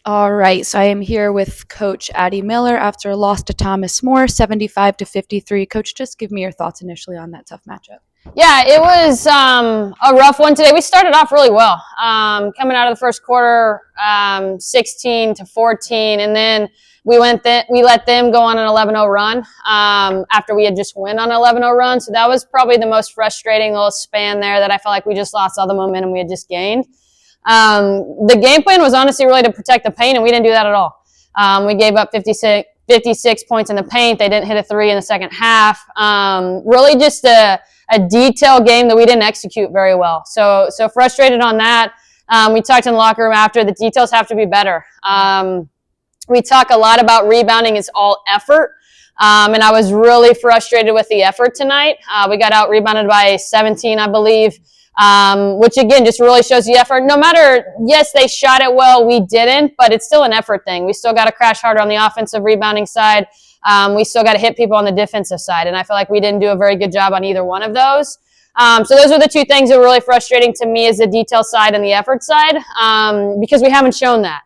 All right, so I am here with Coach Addy Miller after a loss to Thomas More, 75-53. Coach, just give me your thoughts initially on that tough matchup. Yeah, it was a rough one today. We started off really well, coming out of the first quarter, 16-14, and then we let them go on an 11-0 run after we had just went on an 11-0 run. So that was probably the most frustrating little span there that I felt like we just lost all the momentum we had just gained. The game plan was honestly really to protect the paint, and we didn't do that at all. We gave up 56 points in the paint. They didn't hit a three in the second half. Really just a detailed game that we didn't execute very well. So frustrated on that. We talked in the locker room after, the details have to be better. We talk a lot about rebounding is all effort. And I was really frustrated with the effort tonight. We got out rebounded by 17, I believe. Which again just really shows the effort. No matter, yes, they shot it well, we didn't, but it's still an effort thing. We still got to crash harder on the offensive rebounding side. We still got to hit people on the defensive side, and I feel like we didn't do a very good job on either one of those. So those are the two things that were really frustrating to me, is the detail side and the effort side, because we haven't shown that.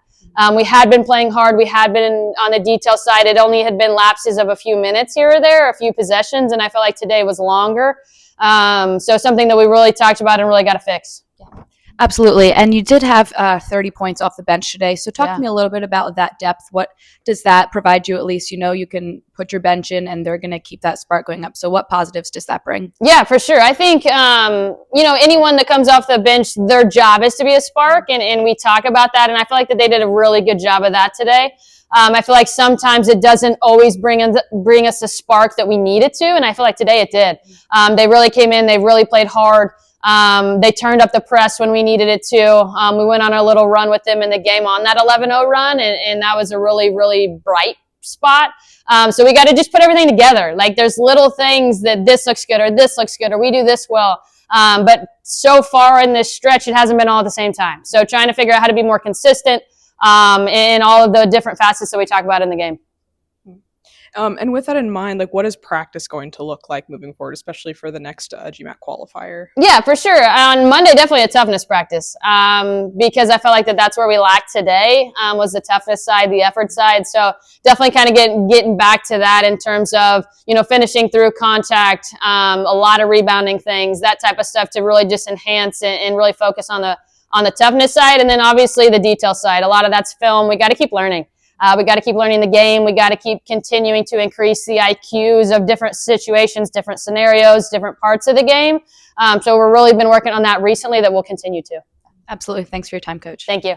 We had been playing hard. We had been on the detail side. It only had been lapses of a few minutes here or there, a few possessions, and I felt like today was longer. So something that we really talked about and really got to fix. Yeah, absolutely. And you did have 30 points off the bench today. So talk to me a little bit about that depth. What does that provide you? At least, you can put your bench in and they're going to keep that spark going up. So what positives does that bring? Yeah, for sure. I think, anyone that comes off the bench, their job is to be a spark. And we talk about that. And I feel like that they did a really good job of that today. I feel like sometimes it doesn't always bring us a spark that we need it to, and I feel like today it did. They really came in. They really played hard. They turned up the press when we needed it to. We went on a little run with them in the game on that 11-0 run, and that was a really, really bright spot. So we got to just put everything together. Like, there's little things that this looks good or we do this well. But so far in this stretch, it hasn't been all at the same time. So trying to figure out how to be more consistent in all of the different facets that we talk about in the game. And with that in mind, what is practice going to look like moving forward, especially for the next GMAC qualifier? Yeah, for sure. On Monday, definitely a toughness practice, because I felt like that's where we lacked today, was the toughness side, the effort side. So definitely kind of getting back to that in terms of, finishing through contact, a lot of rebounding things, that type of stuff to really just enhance and really focus on the toughness side. And then obviously the detail side. A lot of that's film. We got to keep learning. We got to keep learning the game. We got to keep continuing to increase the IQs of different situations, different scenarios, different parts of the game. So we've really been working on that recently that we'll continue to. Absolutely. Thanks for your time, Coach. Thank you.